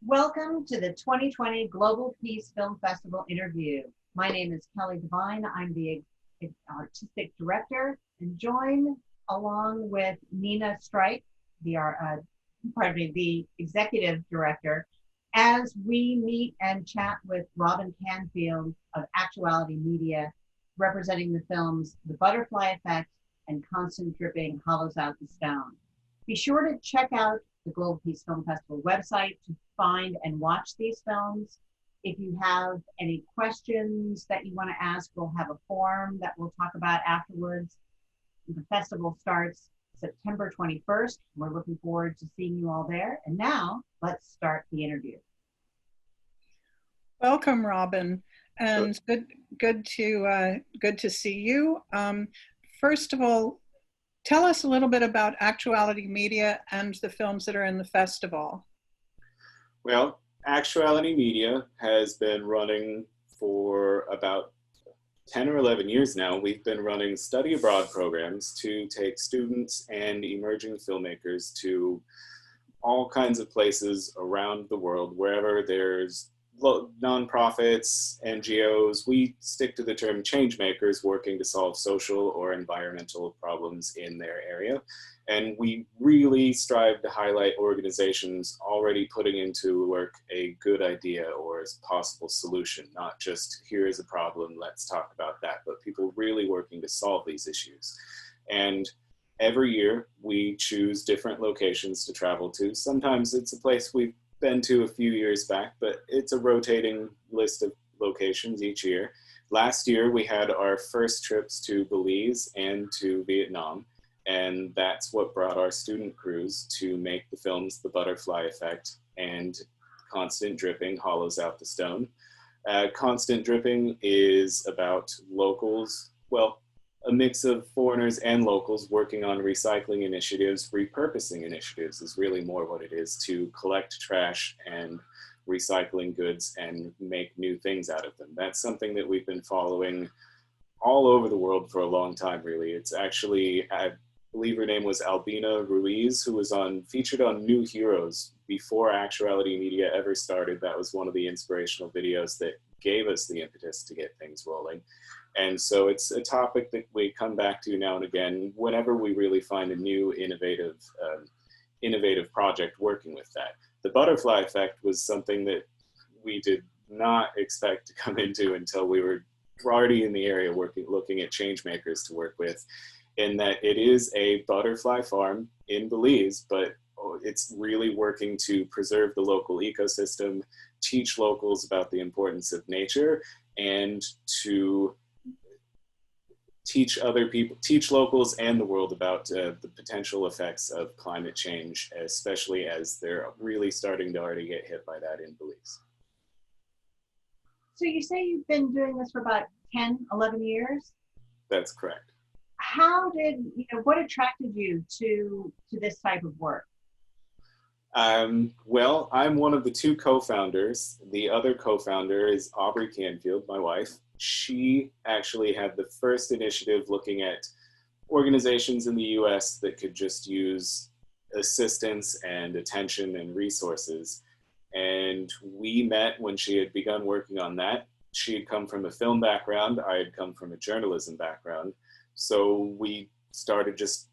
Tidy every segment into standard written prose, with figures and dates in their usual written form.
Welcome to the 2020 Global Peace Film Festival interview. My name is Kelly Devine. I'm the artistic director and joined along with Nina Strike, the executive director, as we meet and chat with Robin Canfield of Actuality Media, representing the films The Butterfly Effect and Constant Dripping Hollows Out the Stone. Be sure to check out the Global Peace Film Festival website to find and watch these films. If you have any questions that you want to ask, we'll have a forum that we'll talk about afterwards. The festival starts September 21st. We're looking forward to seeing you all there. And now let's start the interview. Welcome, Robin, and good to see you. First of all, tell us a little bit about Actuality Media and the films that are in the festival. Well, Actuality Media has been running for about 10 or 11 years now. We've been running study abroad programs to take students and emerging filmmakers to all kinds of places around the world, wherever there's nonprofits, NGOs. We stick to the term change makers working to solve social or environmental problems in their area. And we really strive to highlight organizations already putting into work a good idea or a possible solution, not just here is a problem, let's talk about that, but people really working to solve these issues. And every year we choose different locations to travel to. Sometimes it's a place we've been to a few years back, but it's a rotating list of locations each year. Last year we had our first trips to Belize and to Vietnam, and that's what brought our student crews to make the films The Butterfly Effect and Constant Dripping Hollows Out the Stone. Constant Dripping is about locals, well, a mix of foreigners and locals working on recycling initiatives. Repurposing initiatives is really more what it is, to collect trash and recycling goods and make new things out of them. That's something that we've been following all over the world for a long time, really. It's actually, I believe her name was Albina Ruiz, who was featured on New Heroes before Actuality Media ever started. That was one of the inspirational videos that gave us the impetus to get things rolling. And so it's a topic that we come back to now and again whenever we really find a new innovative project working with that. The Butterfly Effect was something that we did not expect to come into until we were already in the area looking at change makers to work with, in that it is a butterfly farm in Belize, but it's really working to preserve the local ecosystem, teach locals about the importance of nature, and to teach other people, teach locals and the world about the potential effects of climate change, especially as they're really starting to already get hit by that in Belize. So you say you've been doing this for about 10, 11 years? That's correct. What attracted you to this type of work? Well, I'm one of the two co-founders. The other co-founder is Aubrey Canfield, my wife. She actually had the first initiative looking at organizations in the US that could just use assistance and attention and resources. And we met when she had begun working on that. She had come from a film background. I had come from a journalism background. So we started just,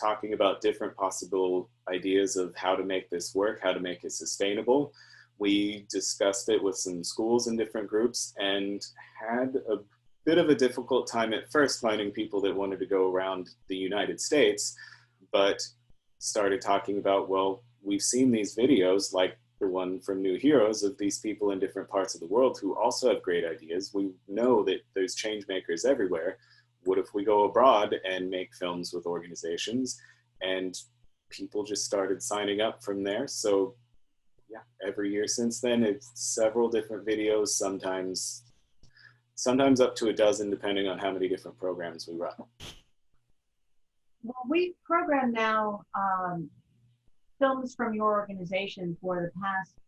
talking about different possible ideas of how to make this work, how to make it sustainable. We discussed it with some schools and different groups and had a bit of a difficult time at first finding people that wanted to go around the United States, but started talking about, well, we've seen these videos like the one from New Heroes of these people in different parts of the world who also have great ideas. We know that there's change makers everywhere. What if we go abroad and make films with organizations? And people just started signing up from there. So yeah, every year since then, it's several different videos, sometimes up to a dozen, depending on how many different programs we run. Well, we program now films from your organization for the past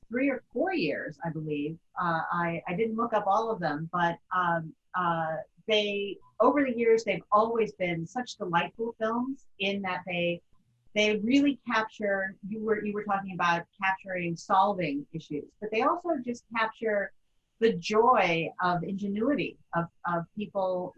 3 or 4 years, I believe. I didn't look up all of them, but over the years, they've always been such delightful films in that they they really capture, you were talking about capturing solving issues, but they also just capture the joy of ingenuity of people,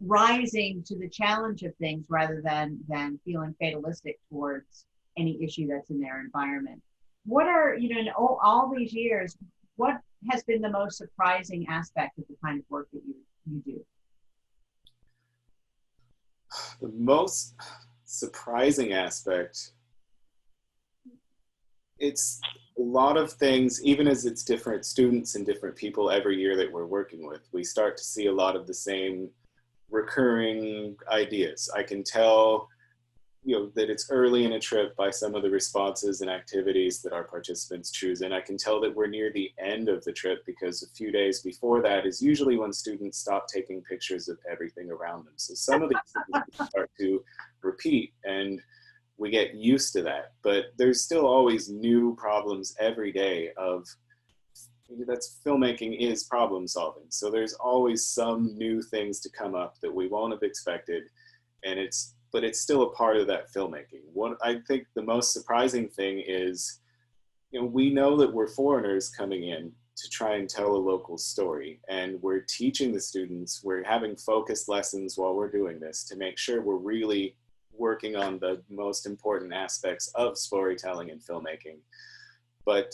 rising to the challenge of things rather than feeling fatalistic towards any issue that's in their environment. What are, in all these years, what has been the most surprising aspect of the kind of work that you do? The most surprising aspect, it's a lot of things, even as it's different students and different people every year that we're working with, we start to see a lot of the same recurring ideas. I can tell, that it's early in a trip by some of the responses and activities that our participants choose. And I can tell that we're near the end of the trip because a few days before that is usually when students stop taking pictures of everything around them. So some of these things start to repeat and we get used to that. But there's still always new problems every day of that's filmmaking is problem solving. So there's always some new things to come up that we won't have expected. And but it's still a part of that filmmaking. What I think the most surprising thing is, we know that we're foreigners coming in to try and tell a local story. And we're teaching the students, we're having focused lessons while we're doing this to make sure we're really working on the most important aspects of storytelling and filmmaking. But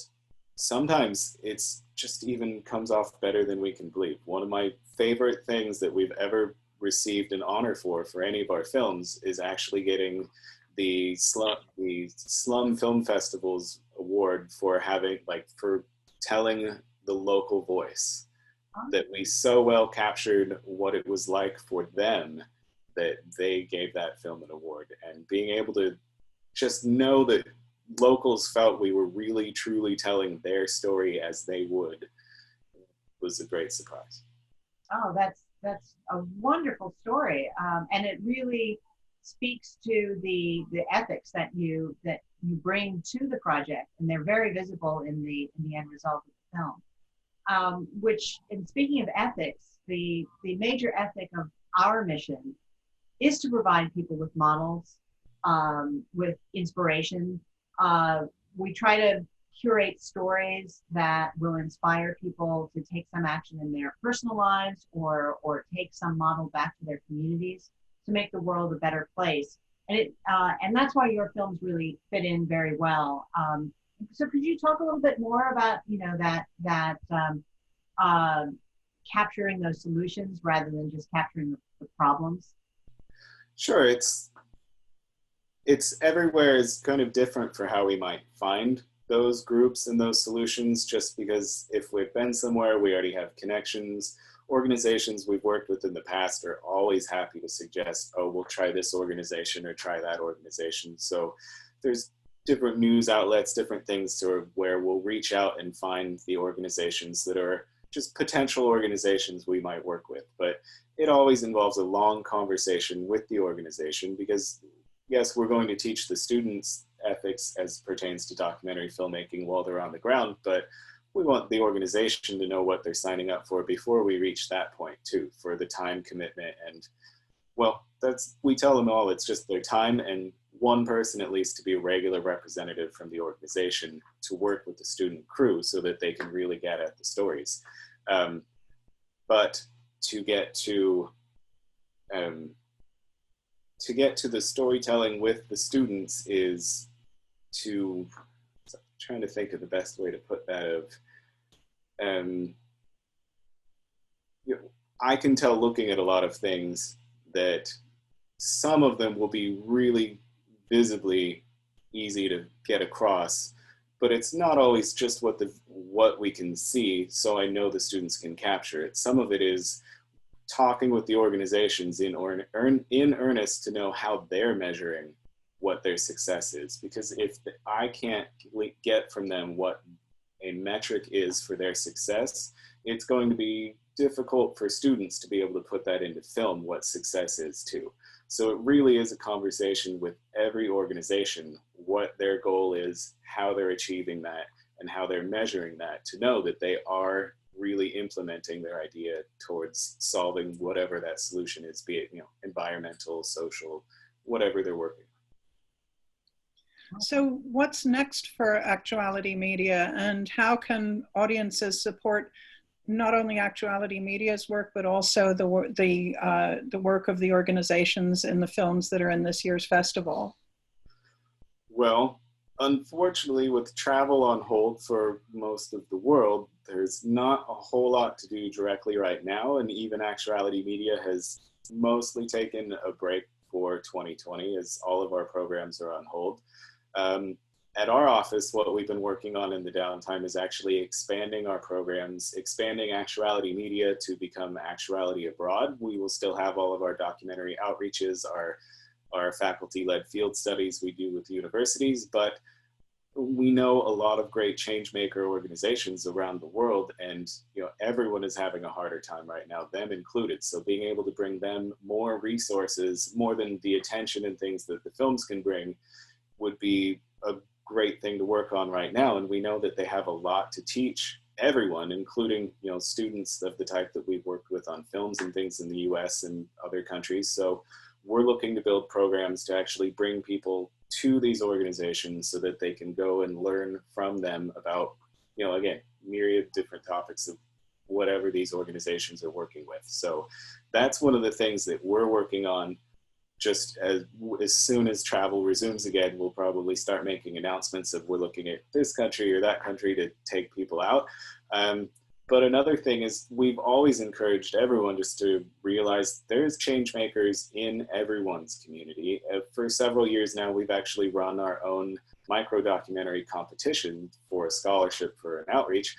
sometimes it's just even comes off better than we can believe. One of my favorite things that we've ever received an honor for any of our films is actually getting the Slum Film Festival's award for for telling the local voice, that we so well captured what it was like for them that they gave that film an award. And being able to just know that locals felt we were really truly telling their story as they would was a great surprise. Oh, that's a wonderful story, and it really speaks to the ethics that you bring to the project, and they're very visible in the end result of the film. Which, and speaking of ethics, the major ethic of our mission is to provide people with models, with inspiration. We try to curate stories that will inspire people to take some action in their personal lives or take some model back to their communities to make the world a better place. And that's why your films really fit in very well. So could you talk a little bit more about, capturing those solutions rather than just capturing the problems? Sure, it's everywhere is kind of different for how we might find those groups and those solutions, just because if we've been somewhere, we already have connections. Organizations we've worked with in the past are always happy to suggest, oh, we'll try this organization or try that organization. So there's different news outlets, different things where we'll reach out and find the organizations that are just potential organizations we might work with. But it always involves a long conversation with the organization because, yes, we're going to teach the students ethics as pertains to documentary filmmaking while they're on the ground, but we want the organization to know what they're signing up for before we reach that point too, for the time commitment. And well, we tell them all, it's just their time and one person at least to be a regular representative from the organization to work with the student crew so that they can really get at the stories. But to get to the storytelling with the students is I'm trying to think of the best way to put that I can tell looking at a lot of things that some of them will be really visibly easy to get across, but it's not always just what we can see, so I know the students can capture it. Some of it is talking with the organizations in earnest to know how they're measuring what their success is. Because if I can't get from them what a metric is for their success, it's going to be difficult for students to be able to put that into film, what success is too. So it really is a conversation with every organization, what their goal is, how they're achieving that, and how they're measuring that to know that they are really implementing their idea towards solving whatever that solution is, be it environmental, social, whatever they're working on. So what's next for Actuality Media, and how can audiences support not only Actuality Media's work, but also the work of the organizations and the films that are in this year's festival? Well, unfortunately, with travel on hold for most of the world, there's not a whole lot to do directly right now. And even Actuality Media has mostly taken a break for 2020 as all of our programs are on hold. At our office, what we've been working on in the downtime is actually expanding our programs, expanding Actuality Media to become Actuality Abroad. We will still have all of our documentary outreaches, our faculty-led field studies we do with universities, but we know a lot of great changemaker organizations around the world, and everyone is having a harder time right now, them included. So being able to bring them more resources, more than the attention and things that the films can bring, would be a great thing to work on right now. And we know that they have a lot to teach everyone, including students of the type that we've worked with on films and things in the US and other countries. So we're looking to build programs to actually bring people to these organizations so that they can go and learn from them about, again, myriad different topics of whatever these organizations are working with. So that's one of the things that we're working on. Just as soon as travel resumes again, we'll probably start making announcements of we're looking at this country or that country to take people out. But another thing is we've always encouraged everyone just to realize there's change makers in everyone's community. For several years now, we've actually run our own micro documentary competition for a scholarship for an outreach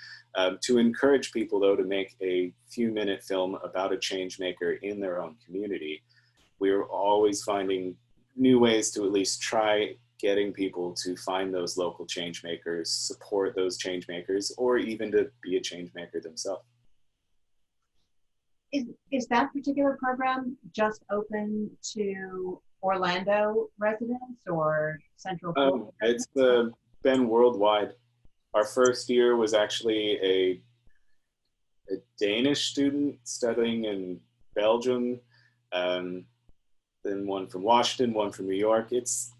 to encourage people, though, to make a few-minute film about a change maker in their own community. We're always finding new ways to at least try getting people to find those local change makers, support those change makers, or even to be a change maker themselves. Is that particular program just open to Orlando residents or Central Florida? It's been worldwide. Our first year was actually a Danish student studying in Belgium. Then one from Washington, one from New York. It's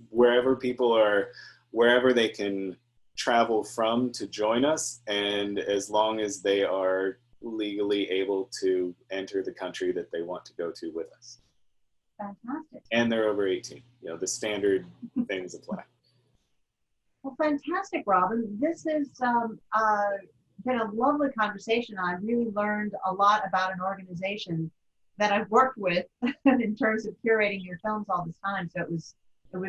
wherever people are, wherever they can travel from to join us, and as long as they are legally able to enter the country that they want to go to with us. Fantastic. And they're over 18. The standard things apply. Well, fantastic, Robin. This has been a lovely conversation. I really learned a lot about an organization that I've worked with in terms of curating your films all this time. So it was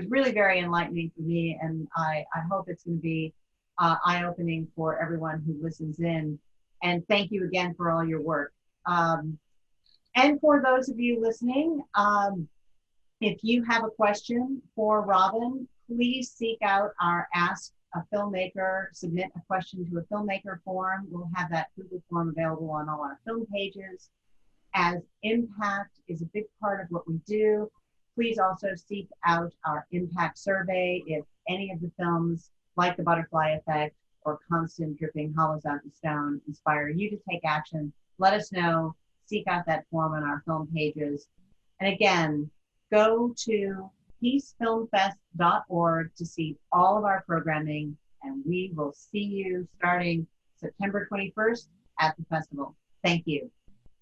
really very enlightening for me, and I hope it's going to be eye-opening for everyone who listens in. And thank you again for all your work. And for those of you listening, if you have a question for Robin, please seek out our Ask a Filmmaker, submit a question to a filmmaker form. We'll have that Google form available on all our film pages. As impact is a big part of what we do, please also seek out our impact survey. If any of the films, like The Butterfly Effect or Constant Dripping Hollows Out the Stone, inspire you to take action, let us know. Seek out that form on our film pages. And again, go to peacefilmfest.org to see all of our programming, and we will see you starting September 21st at the festival. Thank you.